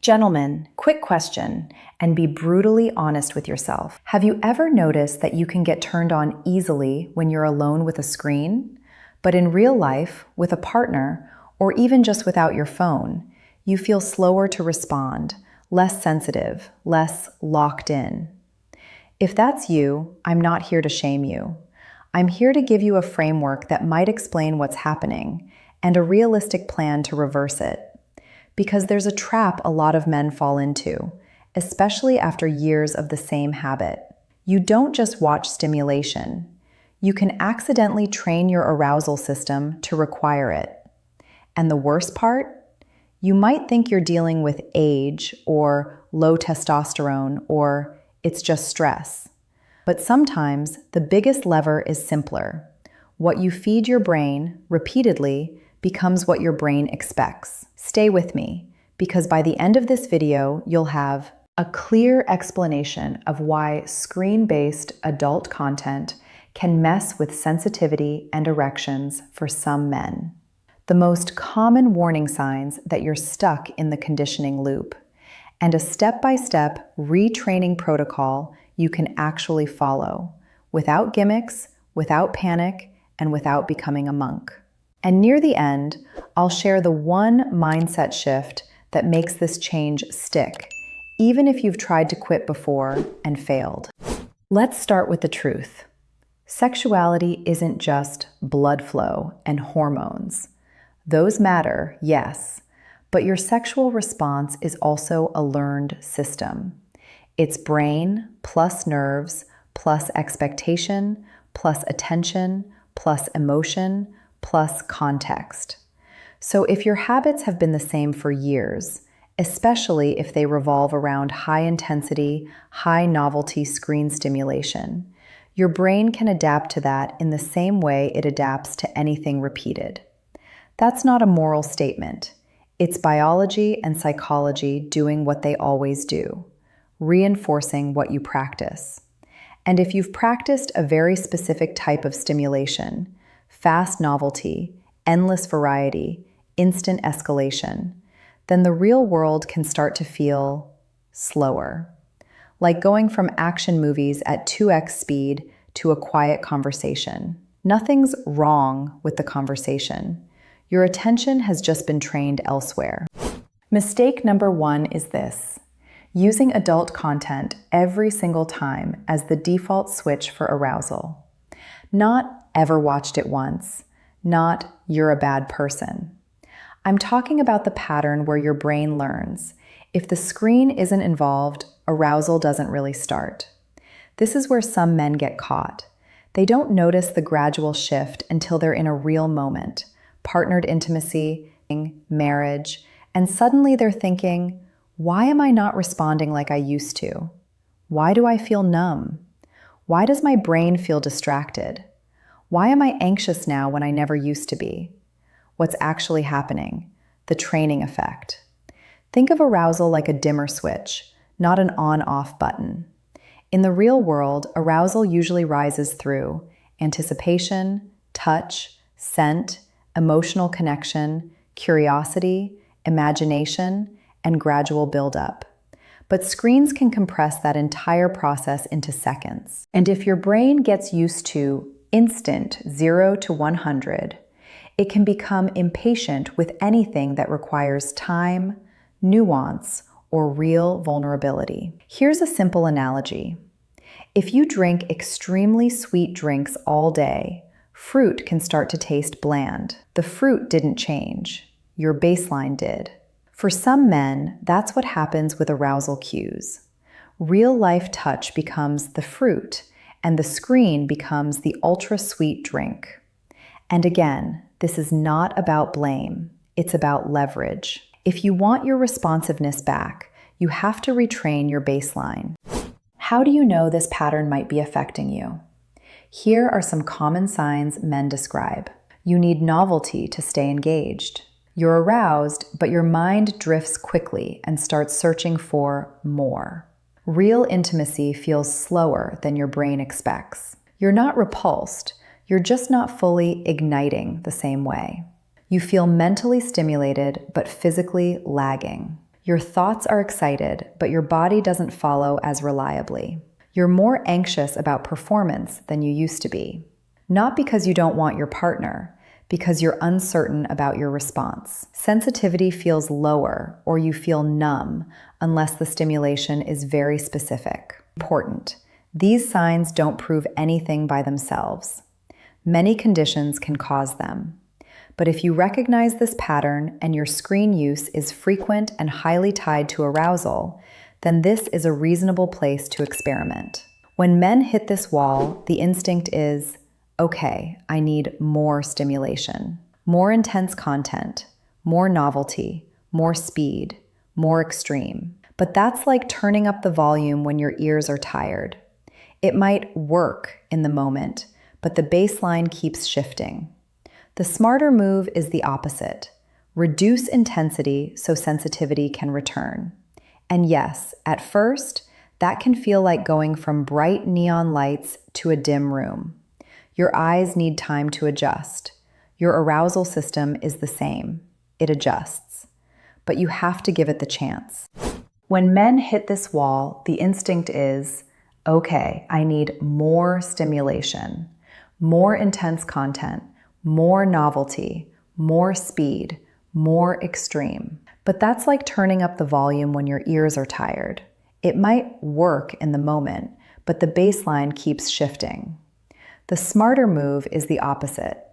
Gentlemen, quick question, and be brutally honest with yourself. Have you ever noticed that you can get turned on easily when you're alone with a screen? But in real life, with a partner, or even just without your phone, you feel slower to respond, less sensitive, less locked in. If that's you, I'm not here to shame you. I'm here to give you a framework that might explain what's happening and a realistic plan to reverse it. Because there's a trap a lot of men fall into, especially after years of the same habit. You don't just watch stimulation. You can accidentally train your arousal system to require it. And the worst part? You might think you're dealing with age or low testosterone or it's just stress. But sometimes the biggest lever is simpler. What you feed your brain repeatedly becomes what your brain expects. Stay with me, because by the end of this video, you'll have a clear explanation of why screen-based adult content can mess with sensitivity and erections for some men. The most common warning signs that you're stuck in the conditioning loop, and a step-by-step retraining protocol you can actually follow, without gimmicks, without panic, and without becoming a monk. And near the end, I'll share the one mindset shift that makes this change stick, even if you've tried to quit before and failed. Let's start with the truth. Sexuality isn't just blood flow and hormones. Those matter, yes, but your sexual response is also a learned system. It's brain plus nerves plus expectation plus attention plus emotion plus context. So if your habits have been the same for years, especially if they revolve around high-intensity, high-novelty screen stimulation, your brain can adapt to that in the same way it adapts to anything repeated. That's not a moral statement. It's biology and psychology doing what they always do, reinforcing what you practice. And if you've practiced a very specific type of stimulation, fast novelty, endless variety, instant escalation, then the real world can start to feel slower. Like going from action movies at 2x speed to a quiet conversation. Nothing's wrong with the conversation. Your attention has just been trained elsewhere. Mistake number 1 is this: using adult content every single time as the default switch for arousal. Not ever watched it once, not you're a bad person. I'm talking about the pattern where your brain learns. If the screen isn't involved, arousal doesn't really start. This is where some men get caught. They don't notice the gradual shift until they're in a real moment, partnered intimacy, marriage, and suddenly they're thinking, why am I not responding like I used to? Why do I feel numb? Why does my brain feel distracted? Why am I anxious now when I never used to be? What's actually happening? The training effect. Think of arousal like a dimmer switch, not an on-off button. In the real world, arousal usually rises through anticipation, touch, scent, emotional connection, curiosity, imagination, and gradual buildup. But screens can compress that entire process into seconds. And if your brain gets used to instant 0 to 100, it can become impatient with anything that requires time, nuance, or real vulnerability. Here's a simple analogy. If you drink extremely sweet drinks all day, fruit can start to taste bland. The fruit didn't change. Your baseline did. For some men, that's what happens with arousal cues. Real-life touch becomes the fruit, and the screen becomes the ultra-sweet drink. And again, this is not about blame. It's about leverage. If you want your responsiveness back, you have to retrain your baseline. How do you know this pattern might be affecting you? Here are some common signs men describe. You need novelty to stay engaged. You're aroused, but your mind drifts quickly and starts searching for more. Real intimacy feels slower than your brain expects. You're not repulsed, you're just not fully igniting the same way. You feel mentally stimulated, but physically lagging. Your thoughts are excited, but your body doesn't follow as reliably. You're more anxious about performance than you used to be. Not because you don't want your partner, because you're uncertain about your response. Sensitivity feels lower, or you feel numb, unless the stimulation is very specific. Important. These signs don't prove anything by themselves. Many conditions can cause them. But if you recognize this pattern and your screen use is frequent and highly tied to arousal, then this is a reasonable place to experiment. When men hit this wall, the instinct is, okay, I need more stimulation, more intense content, more novelty, more speed, more extreme. But that's like turning up the volume when your ears are tired. It might work in the moment, but the baseline keeps shifting. The smarter move is the opposite. Reduce intensity so sensitivity can return. And yes, at first, that can feel like going from bright neon lights to a dim room. Your eyes need time to adjust. Your arousal system is the same. It adjusts. But you have to give it the chance. When men hit this wall, the instinct is, okay, I need more stimulation, more intense content, more novelty, more speed, more extreme. But that's like turning up the volume when your ears are tired. It might work in the moment, but the baseline keeps shifting. The smarter move is the opposite.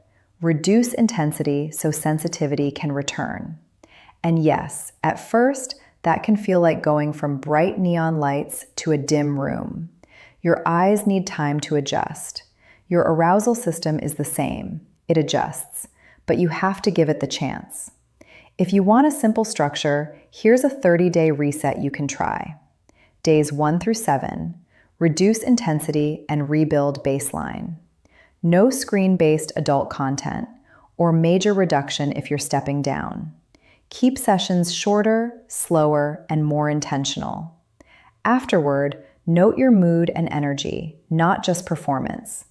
Reduce intensity so sensitivity can return. And yes, at first, that can feel like going from bright neon lights to a dim room. Your eyes need time to adjust. Your arousal system is the same. It adjusts, but you have to give it the chance. If you want a simple structure, here's a 30-day reset you can try. Days 1 through 7, reduce intensity and rebuild baseline. No screen-based adult content, or major reduction if you're stepping down. Keep sessions shorter, slower, and more intentional. Afterward, note your mood and energy, not just performance.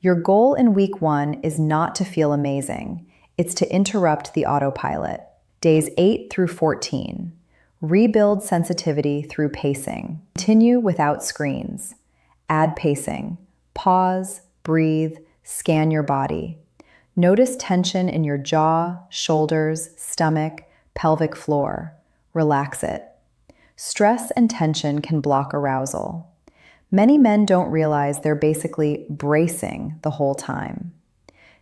Your goal in week 1 is not to feel amazing. It's to interrupt the autopilot. Days 8 through 14. Rebuild sensitivity through pacing. Continue without screens. Add pacing. Pause, breathe, scan your body. Notice tension in your jaw, shoulders, stomach, pelvic floor. Relax it. Stress and tension can block arousal. Many men don't realize they're basically bracing the whole time.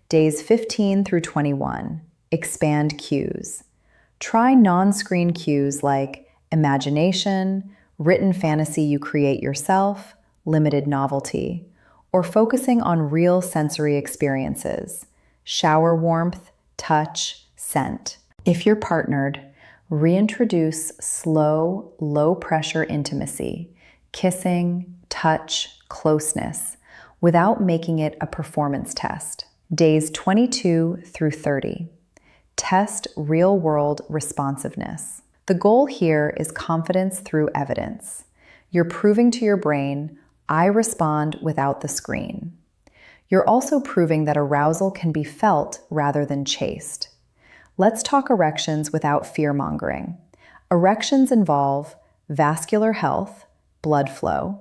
Days 15 through 21. Expand cues. Try non-screen cues like imagination, written fantasy you create yourself, limited novelty, or focusing on real sensory experiences, shower warmth, touch, scent. If you're partnered, reintroduce slow, low-pressure intimacy, kissing, touch, closeness, without making it a performance test. Days 22 through 30. Test real-world responsiveness. The goal here is confidence through evidence. You're proving to your brain, I respond without the screen. You're also proving that arousal can be felt rather than chased. Let's talk erections without fear-mongering. Erections involve vascular health, blood flow,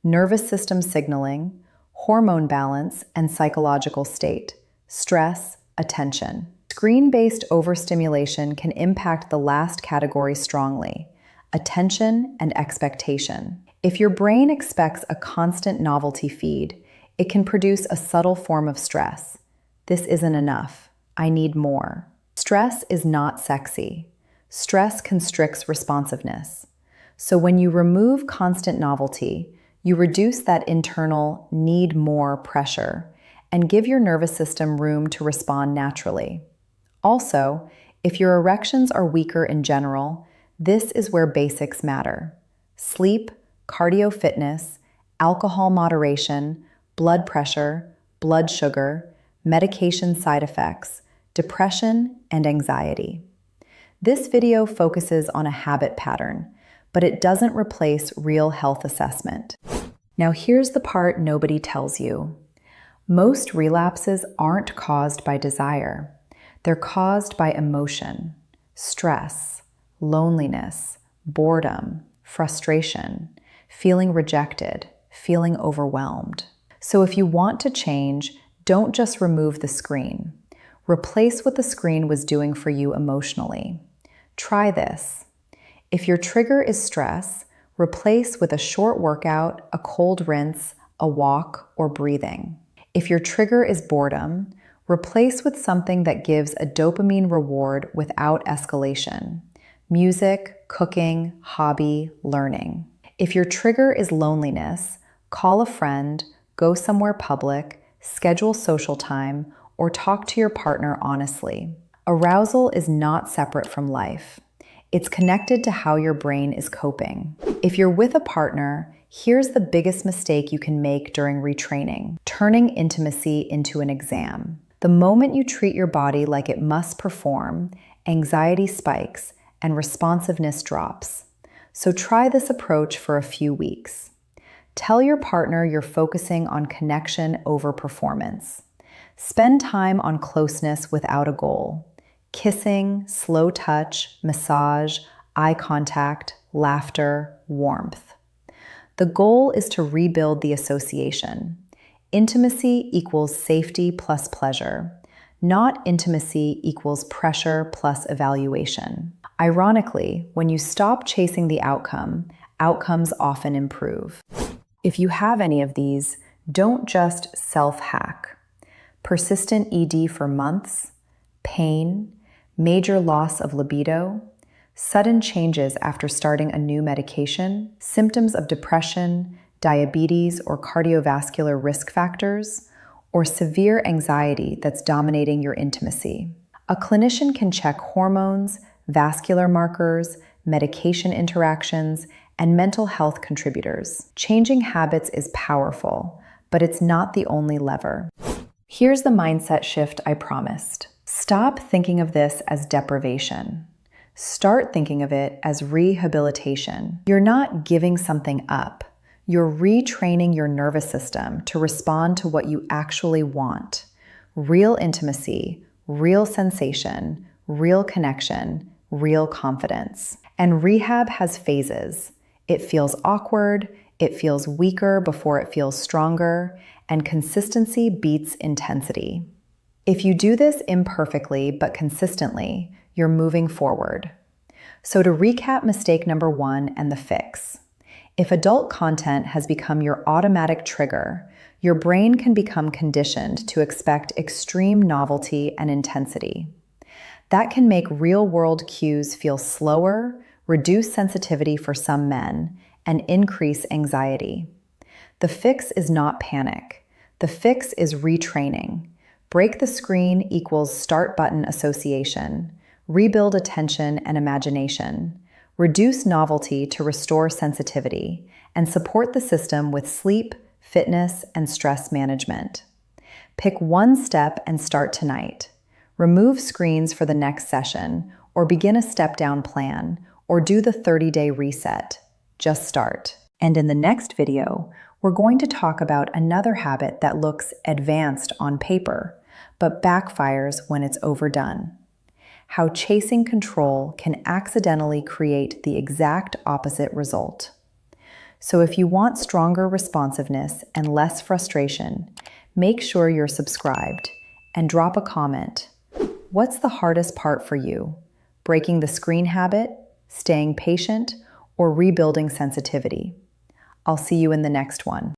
nervous system signaling, hormone balance, and psychological state, stress, attention. Screen-based overstimulation can impact the last category strongly, attention and expectation. If your brain expects a constant novelty feed, it can produce a subtle form of stress. This isn't enough. I need more. Stress is not sexy. Stress constricts responsiveness. So when you remove constant novelty, you reduce that internal need more pressure and give your nervous system room to respond naturally. Also, if your erections are weaker in general, this is where basics matter. Sleep, cardio fitness, alcohol moderation, blood pressure, blood sugar, medication side effects, depression, and anxiety. This video focuses on a habit pattern, but it doesn't replace real health assessment. Now here's the part nobody tells you. Most relapses aren't caused by desire. They're caused by emotion, stress, loneliness, boredom, frustration, feeling rejected, feeling overwhelmed. So if you want to change, don't just remove the screen. Replace what the screen was doing for you emotionally. Try this. If your trigger is stress, replace with a short workout, a cold rinse, a walk, or breathing. If your trigger is boredom, replace with something that gives a dopamine reward without escalation. Music, cooking, hobby, learning. If your trigger is loneliness, call a friend, go somewhere public, schedule social time, or talk to your partner honestly. Arousal is not separate from life. It's connected to how your brain is coping. If you're with a partner, here's the biggest mistake you can make during retraining: turning intimacy into an exam. The moment you treat your body like it must perform, anxiety spikes and responsiveness drops. So try this approach for a few weeks. Tell your partner you're focusing on connection over performance. Spend time on closeness without a goal. Kissing, slow touch, massage, eye contact, laughter, warmth. The goal is to rebuild the association. Intimacy equals safety plus pleasure, not intimacy equals pressure plus evaluation. Ironically, when you stop chasing the outcome, outcomes often improve. If you have any of these, don't just self-hack. Persistent ED for months, pain, major loss of libido, sudden changes after starting a new medication, symptoms of depression, diabetes, or cardiovascular risk factors, or severe anxiety that's dominating your intimacy. A clinician can check hormones, vascular markers, medication interactions, and mental health contributors. Changing habits is powerful, but it's not the only lever. Here's the mindset shift I promised. Stop thinking of this as deprivation. Start thinking of it as rehabilitation. You're not giving something up. You're retraining your nervous system to respond to what you actually want. Real intimacy, real sensation, real connection, real confidence. And rehab has phases. It feels awkward, it feels weaker before it feels stronger, and consistency beats intensity. If you do this imperfectly but consistently, you're moving forward. So to recap mistake number 1 and the fix. If adult content has become your automatic trigger, your brain can become conditioned to expect extreme novelty and intensity. That can make real-world cues feel slower, reduce sensitivity for some men, and increase anxiety. The fix is not panic. The fix is retraining. Break the screen equals start button association. Rebuild attention and imagination. Reduce novelty to restore sensitivity, and support the system with sleep, fitness, and stress management. Pick one step and start tonight. Remove screens for the next session, or begin a step-down plan, or do the 30-day reset. Just start. And in the next video, we're going to talk about another habit that looks advanced on paper, but backfires when it's overdone. How chasing control can accidentally create the exact opposite result. So if you want stronger responsiveness and less frustration, make sure you're subscribed and drop a comment. What's the hardest part for you? Breaking the screen habit, staying patient, or rebuilding sensitivity? I'll see you in the next one.